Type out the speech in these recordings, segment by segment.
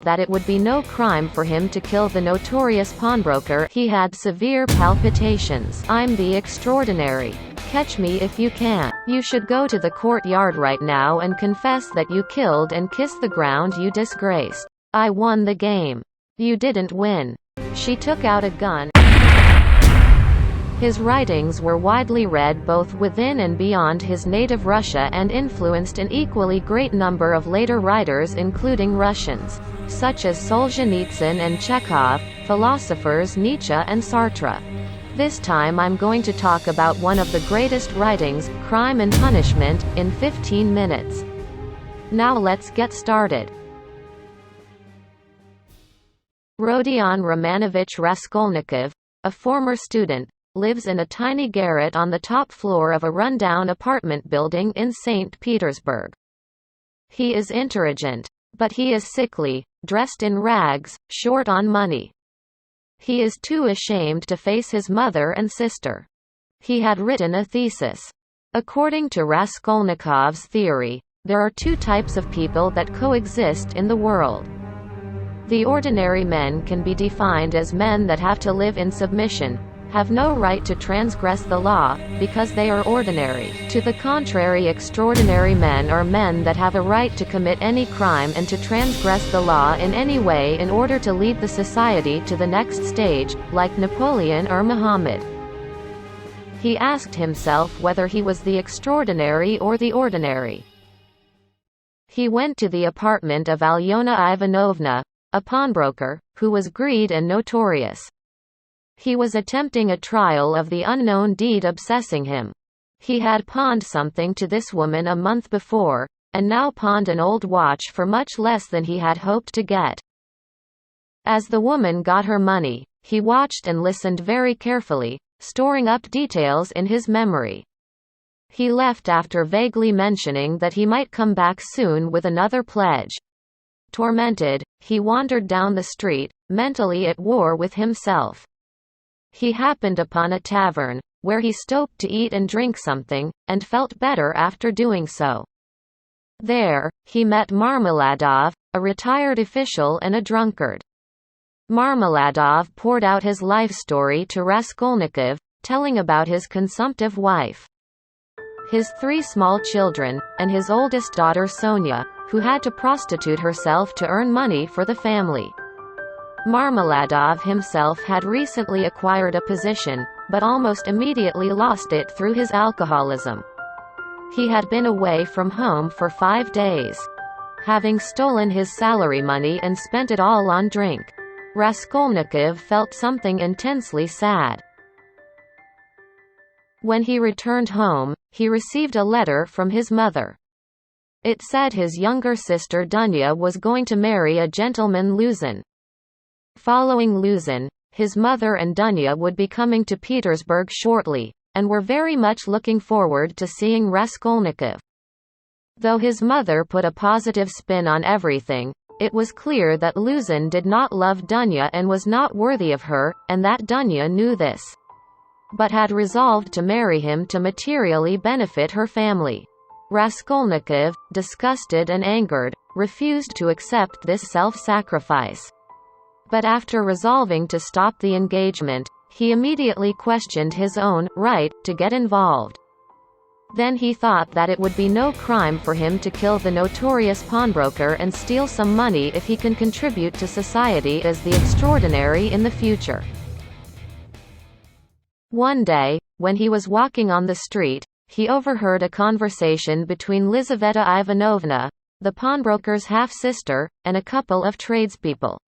that it would be no crime for him to kill the notorious pawnbroker. He had severe palpitations. I'm the extraordinary. Catch me if you can. You should go to the courtyard right now and confess that you killed and kiss the ground you disgraced. I won the game. You didn't win. She took out a gun. His writings were widely read both within and beyond his native Russia and influenced an equally great number of later writers including Russians, such as Solzhenitsyn and Chekhov, philosophers Nietzsche and Sartre. This time I'm going to talk about one of the greatest writings, Crime and Punishment, in 15 minutes. Now let's get started. Rhodion Romanovich Raskolnikov, a former student, lives in a tiny garret on the top floor of a rundown apartment building in St. Petersburg. He is intelligent, but he is sickly, dressed in rags, short on money. He is too ashamed to face his mother and sister. He had written a thesis. According to Raskolnikov's theory, there are two types of people that coexist in the world. The ordinary men can be defined as men that have to live in submission, have no right to transgress the law, because they are ordinary. To the contrary, extraordinary men are men that have a right to commit any crime and to transgress the law in any way in order to lead the society to the next stage, like Napoleon or Muhammad. He asked himself whether he was the extraordinary or the ordinary. He went to the apartment of Alyona Ivanovna, a pawnbroker, who was greedy and notorious. He was attempting a trial of the unknown deed obsessing him. He had pawned something to this woman a month before, and now pawned an old watch for much less than he had hoped to get. As the woman got her money, he watched and listened very carefully, storing up details in his memory. He left after vaguely mentioning that he might come back soon with another pledge. Tormented, he wandered down the street, mentally at war with himself. He happened upon a tavern, where he stopped to eat and drink something, and felt better after doing so. There, he met Marmeladov, a retired official and a drunkard. Marmeladov poured out his life story to Raskolnikov, telling about his consumptive wife, his 3 small children, and his oldest daughter Sonia, who had to prostitute herself to earn money for the family. Marmeladov himself had recently acquired a position, but almost immediately lost it through his alcoholism. He had been away from home for 5 days, having stolen his salary money and spent it all on drink. Raskolnikov felt something intensely sad. When he returned home, he received a letter from his mother. It said his younger sister Dunya was going to marry a gentleman Luzin. Following Luzin, his mother and Dunya would be coming to Petersburg shortly, and were very much looking forward to seeing Raskolnikov. Though his mother put a positive spin on everything, it was clear that Luzin did not love Dunya and was not worthy of her, and that Dunya knew this, but had resolved to marry him to materially benefit her family. Raskolnikov, disgusted and angered, refused to accept this self-sacrifice. But after resolving to stop the engagement, he immediately questioned his own right to get involved. Then he thought that it would be no crime for him to kill the notorious pawnbroker and steal some money if he can contribute to society as the extraordinary in the future. One day, when he was walking on the street, he overheard a conversation between Lizaveta Ivanovna, the pawnbroker's half-sister, and a couple of tradespeople.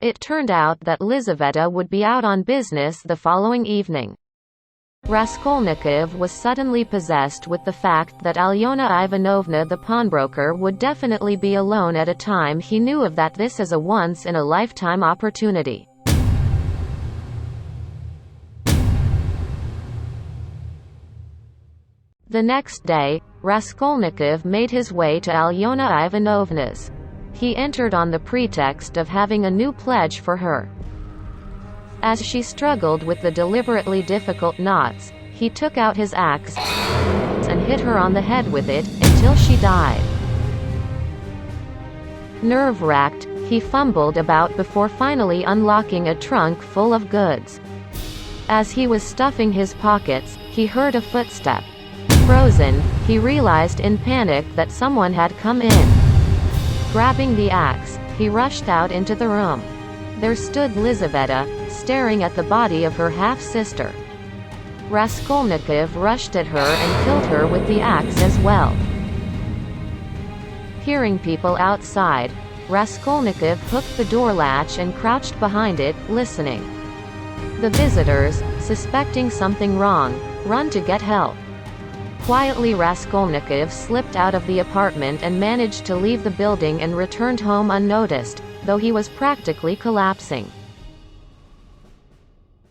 It turned out that Lizaveta would be out on business the following evening. Raskolnikov was suddenly possessed with the fact that Alyona Ivanovna the pawnbroker would definitely be alone at a time he knew of, that this is a once-in-a-lifetime opportunity. The next day, Raskolnikov made his way to Alyona Ivanovna's. He entered on the pretext of having a new pledge for her. As she struggled with the deliberately difficult knots, he took out his axe and hit her on the head with it, until she died. Nerve-wracked, He fumbled about before finally unlocking a trunk full of goods. As he was stuffing his pockets, he heard a footstep. Frozen, he realized in panic that someone had come in. Grabbing the axe, he rushed out into the room. There stood Lizaveta, staring at the body of her half-sister. Raskolnikov rushed at her and killed her with the axe as well. Hearing people outside, Raskolnikov hooked the door latch and crouched behind it, listening. The visitors, suspecting something wrong, run to get help. Quietly Raskolnikov slipped out of the apartment and managed to leave the building and returned home unnoticed, though he was practically collapsing.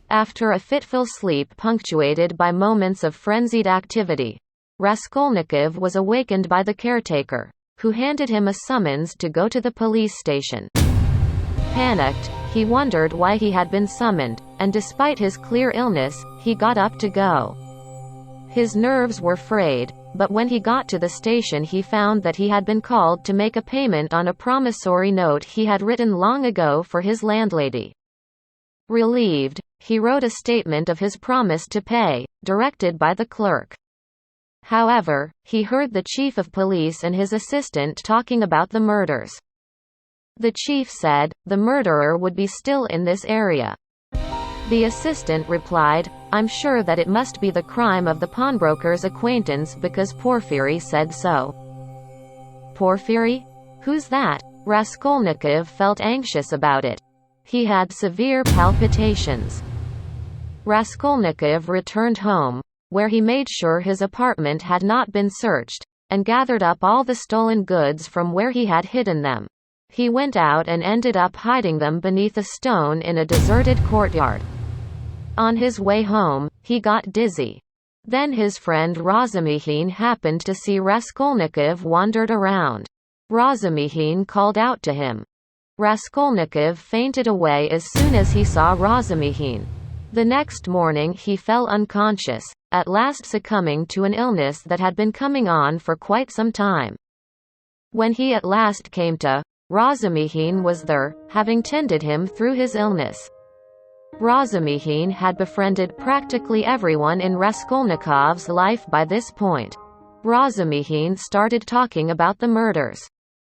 After a fitful sleep punctuated by moments of frenzied activity, Raskolnikov was awakened by the caretaker, who handed him a summons to go to the police station. Panicked, he wondered why he had been summoned, and despite his clear illness, he got up to go. His nerves were frayed, but when he got to the station he found that he had been called to make a payment on a promissory note he had written long ago for his landlady. Relieved, he wrote a statement of his promise to pay, directed by the clerk. However, he heard the chief of police and his assistant talking about the murders. The chief said, the murderer would be still in this area. The assistant replied, I'm sure that it must be the crime of the pawnbroker's acquaintance because Porfiry said so. Porfiry? Who's that? Raskolnikov felt anxious about it. He had severe palpitations. Raskolnikov returned home, where he made sure his apartment had not been searched, and gathered up all the stolen goods from where he had hidden them. He went out and ended up hiding them beneath a stone in a deserted courtyard. On his way home, he got dizzy. Then his friend Romanovich happened to see Raskolnikov wandered around. Romanovich called out to him. Raskolnikov fainted away as soon as he saw Romanovich. The next morning he fell unconscious, at last succumbing to an illness that had been coming on for quite some time. When he at last came to, Romanovich was there, having tended him through his illness. Romanovich had befriended practically everyone in Raskolnikov's life by this point. Romanovich started talking about the murders.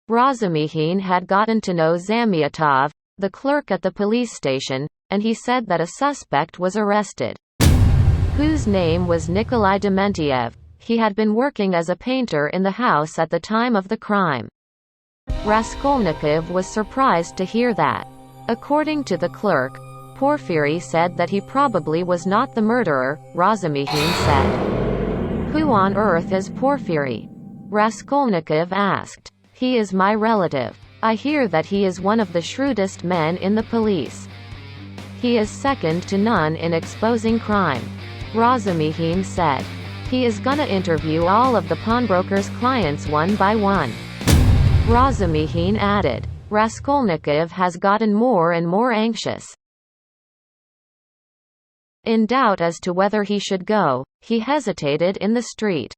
Romanovich had gotten to know Zamyatov, the clerk at the police station, and he said that a suspect was arrested, whose name was Nikolai Dementiev. He had been working as a painter in the house at the time of the crime. Raskolnikov was surprised to hear that. According to the clerk, Porfiry said that he probably was not the murderer. Romanovich said. Who on earth is Porfiry? Raskolnikov asked. He is my relative. I hear that he is one of the shrewdest men in the police. He is second to none in exposing crime. Romanovich said. He is gonna interview all of the pawnbroker's clients one by one. Romanovich added. Raskolnikov has gotten more and more anxious. In doubt as to whether he should go, he hesitated in the street.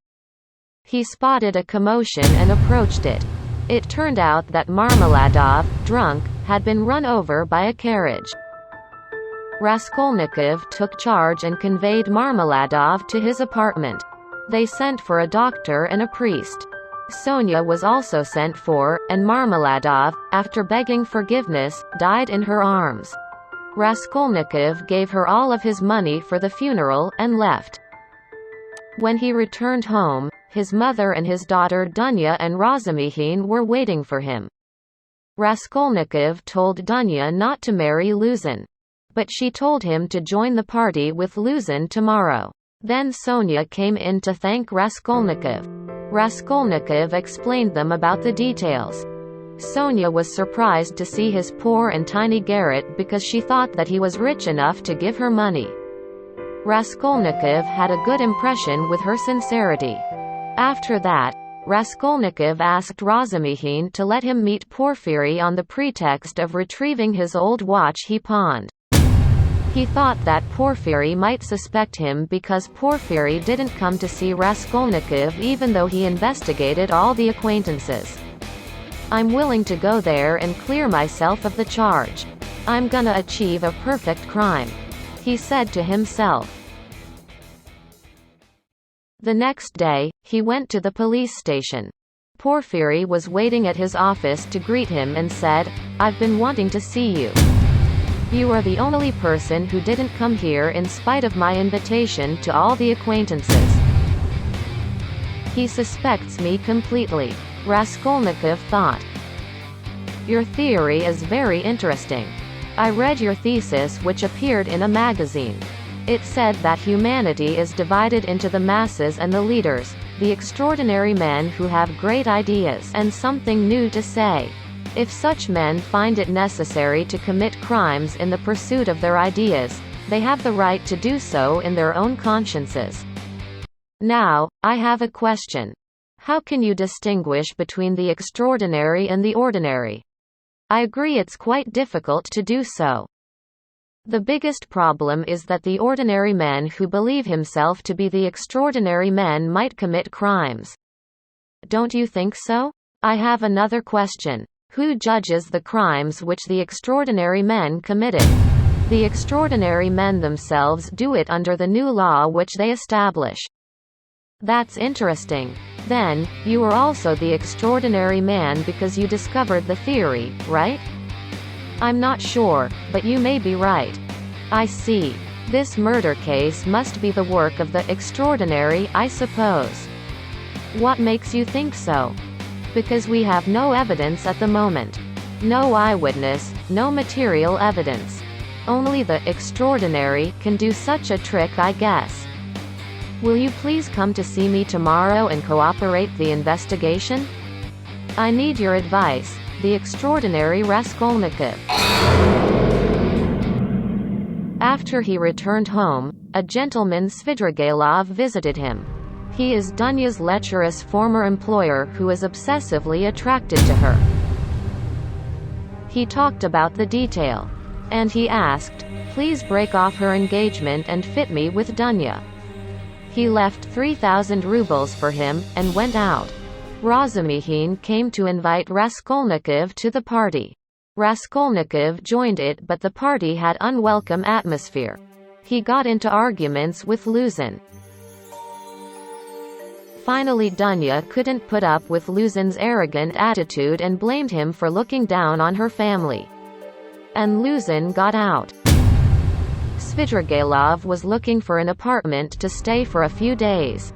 He spotted a commotion and approached it. It turned out that Marmeladov, drunk, had been run over by a carriage. Raskolnikov took charge and conveyed Marmeladov to his apartment. They sent for a doctor and a priest. Sonia was also sent for, and Marmeladov, after begging forgiveness, died in her arms. Raskolnikov gave her all of his money for the funeral, and left. When he returned home, his mother and his daughter Dunya and Romanovich were waiting for him. Raskolnikov told Dunya not to marry Luzin. But she told him to join the party with Luzin tomorrow. Then Sonia came in to thank Raskolnikov. Raskolnikov explained them about the details. Sonia was surprised to see his poor and tiny garret because she thought that he was rich enough to give her money. Raskolnikov had a good impression with her sincerity. After that, Raskolnikov asked Romanovich to let him meet Porfiry on the pretext of retrieving his old watch he pawned. He thought that Porfiry might suspect him because Porfiry didn't come to see Raskolnikov even though he investigated all the acquaintances. I'm willing to go there and clear myself of the charge. I'm gonna achieve a perfect crime, he said to himself. The next day, he went to the police station. Porfiry was waiting at his office to greet him and said, "I've been wanting to see you. You are the only person who didn't come here in spite of my invitation to all the acquaintances. He suspects me completely," Raskolnikov thought. "Your theory is very interesting. I read your thesis, which appeared in a magazine. It said that humanity is divided into the masses and the leaders, the extraordinary men who have great ideas and something new to say. If such men find it necessary to commit crimes in the pursuit of their ideas, they have the right to do so in their own consciences. Now, I have a question. How can you distinguish between the extraordinary and the ordinary? I agree it's quite difficult to do so. The biggest problem is that the ordinary men who believe himself to be the extraordinary men might commit crimes. Don't you think so? I have another question. Who judges the crimes which the extraordinary men committed? The extraordinary men themselves do it under the new law which they establish." "That's interesting. Then, you are also the extraordinary man because you discovered the theory, right?" "I'm not sure, but you may be right." "I see. This murder case must be the work of the extraordinary, I suppose." "What makes you think so?" "Because we have no evidence at the moment. No eyewitness, no material evidence. Only the extraordinary can do such a trick, I guess." "Will you please come to see me tomorrow and cooperate the investigation? I need your advice." The extraordinary Raskolnikov. After he returned home, a gentleman Svidrigailov visited him. He is Dunya's lecherous former employer who is obsessively attracted to her. He talked about the detail. And he asked, "Please break off her engagement and fit me with Dunya." He left 3,000 rubles for him, and went out. Romanovich came to invite Raskolnikov to the party. Raskolnikov joined it, but the party had unwelcome atmosphere. He got into arguments with Luzin. Finally Dunya couldn't put up with Luzin's arrogant attitude and blamed him for looking down on her family. And Luzin got out. Svidrigailov was looking for an apartment to stay for a few days.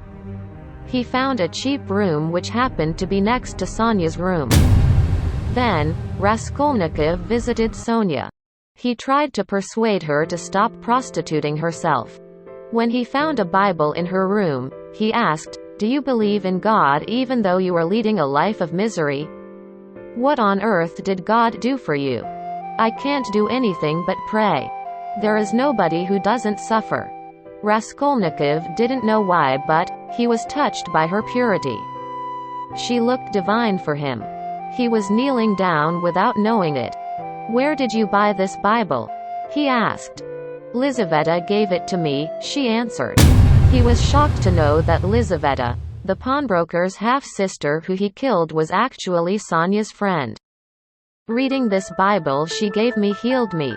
He found a cheap room which happened to be next to Sonya's room. Then, Raskolnikov visited Sonya. He tried to persuade her to stop prostituting herself. When he found a Bible in her room, he asked, "Do you believe in God even though you are leading a life of misery? What on earth did God do for you?" "I can't do anything but pray. There is nobody who doesn't suffer." Raskolnikov didn't know why, but he was touched by her purity. She looked divine for him. He was kneeling down without knowing it. "Where did you buy this Bible?" he asked. "Lizaveta gave it to me," she answered. He was shocked to know that Lizaveta, the pawnbroker's half-sister who he killed, was actually Sonya's friend. "Reading this Bible she gave me healed me,"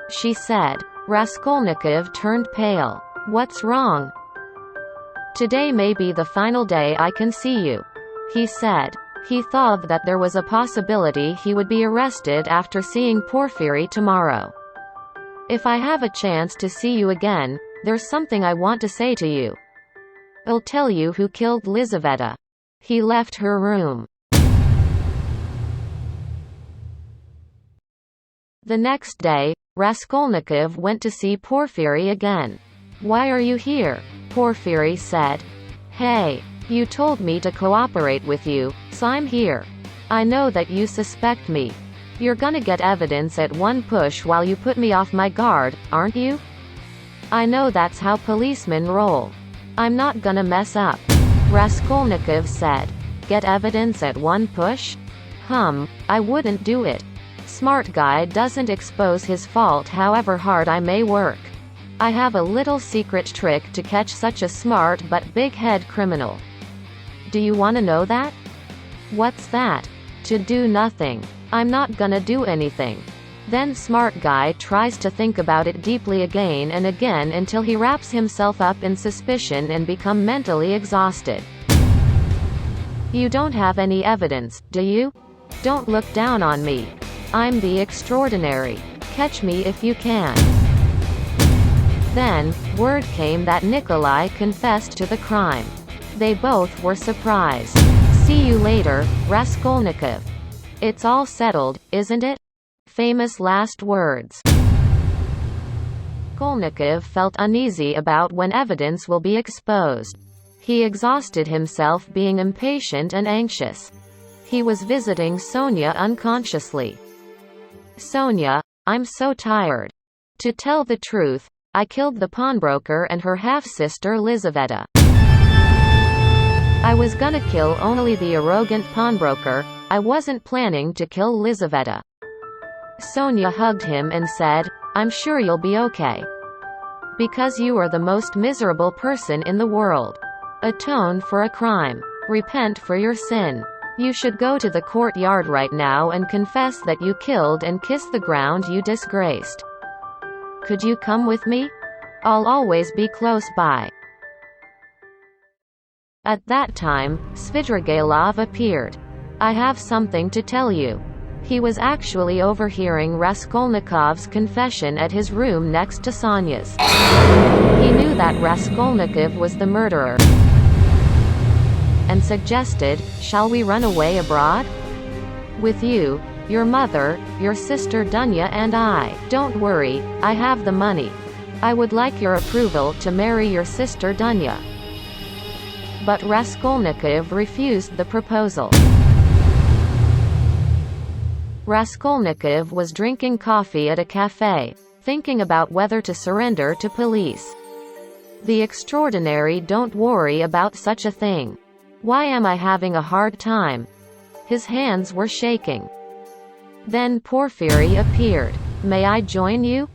she said. Raskolnikov turned pale. "What's wrong?" "Today may be the final day I can see you," he said. He thought that there was a possibility he would be arrested after seeing Porfiry tomorrow. "If I have a chance to see you again, there's something I want to say to you. I'll tell you who killed Lizaveta." He left her room. The next day, Raskolnikov went to see Porfiry again. "Why are you here?" Porfiry said. "Hey, you told me to cooperate with you, so I'm here. I know that you suspect me. You're gonna get evidence at one push while you put me off my guard, aren't you? I know that's how policemen roll. I'm not gonna mess up," Raskolnikov said. "Get evidence at one push? I wouldn't do it. Smart guy doesn't expose his fault however hard I may work. I have a little secret trick to catch such a smart but big-head criminal. Do you want to know that?" "What's that?" To do nothing. I'm not gonna do anything. Then smart guy tries to think about it deeply again and again until he wraps himself up in suspicion and become mentally exhausted. You don't have any evidence, do you? Don't look down on me. I'm the extraordinary. Catch me if you can. Then, word came that Nikolai confessed to the crime. They both were surprised. See you later, Raskolnikov. It's all settled, isn't it? Famous last words. Raskolnikov felt uneasy about when evidence will be exposed. He exhausted himself being impatient and anxious. He was visiting Sonia unconsciously. Sonia, I'm so tired. To tell the truth, I killed the pawnbroker and her half-sister Lizaveta. I was gonna kill only the arrogant pawnbroker, I wasn't planning to kill Lizaveta. Sonia hugged him and said, I'm sure you'll be okay. Because you are the most miserable person in the world. Atone for a crime. Repent for your sin. You should go to the courtyard right now and confess that you killed and kiss the ground you disgraced. Could you come with me? I'll always be close by. At that time, Svidrigailov appeared. I have something to tell you. He was actually overhearing Raskolnikov's confession at his room next to Sonia's. He knew that Raskolnikov was the murderer and suggested, shall we run away abroad? With you, your mother, your sister Dunya and I. Don't worry, I have the money. I would like your approval to marry your sister Dunya. But Raskolnikov refused the proposal. Raskolnikov was drinking coffee at a cafe, thinking about whether to surrender to police. The extraordinary don't worry about such a thing. Why am I having a hard time? His hands were shaking. Then Porfiry appeared. May I join you?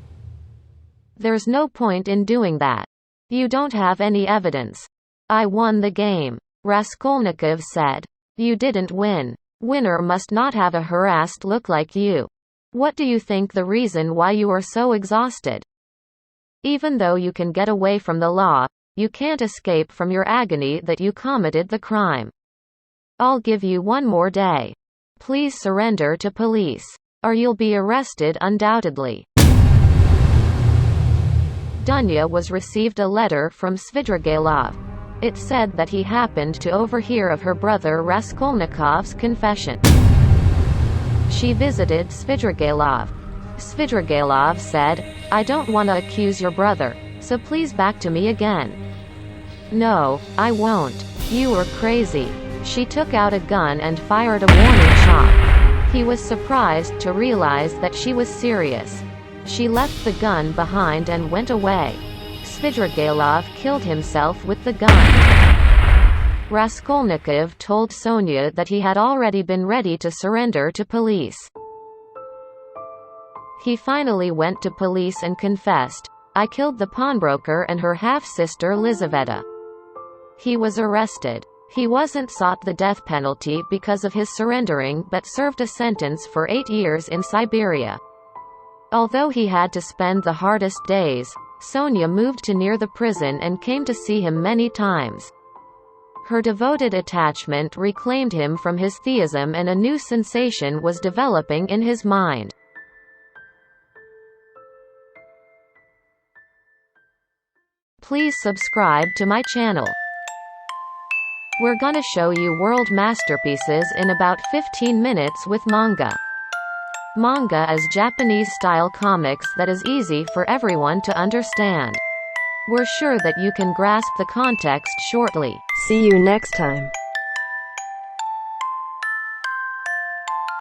There's no point in doing that. You don't have any evidence. I won the game. Raskolnikov said. You didn't win. Winner must not have a harassed look like you. What do you think the reason why you are so exhausted? Even though you can get away from the law, you can't escape from your agony that you committed the crime. I'll give you one more day. Please surrender to police, or you'll be arrested undoubtedly. Dunya was received a letter from Svidrigailov. It said that he happened to overhear of her brother Raskolnikov's confession. She visited Svidrigailov. Svidrigailov said, I don't want to accuse your brother, so please back to me again. No, I won't. You were crazy. She took out a gun and fired a warning shot. He was surprised to realize that she was serious. She left the gun behind and went away. Svidrigailov killed himself with the gun. Raskolnikov told Sonia that he had already been ready to surrender to police. He finally went to police and confessed, I killed the pawnbroker and her half-sister Lizaveta. He was arrested. He wasn't sought the death penalty because of his surrendering but served a sentence for 8 years in Siberia. Although he had to spend the hardest days, Sonia moved to near the prison and came to see him many times. Her devoted attachment reclaimed him from his theism and a new sensation was developing in his mind. Please subscribe to my channel. We're gonna show you world masterpieces in about 15 minutes with manga. Manga is Japanese-style comics that is easy for everyone to understand. We're sure that you can grasp the context shortly. See you next time.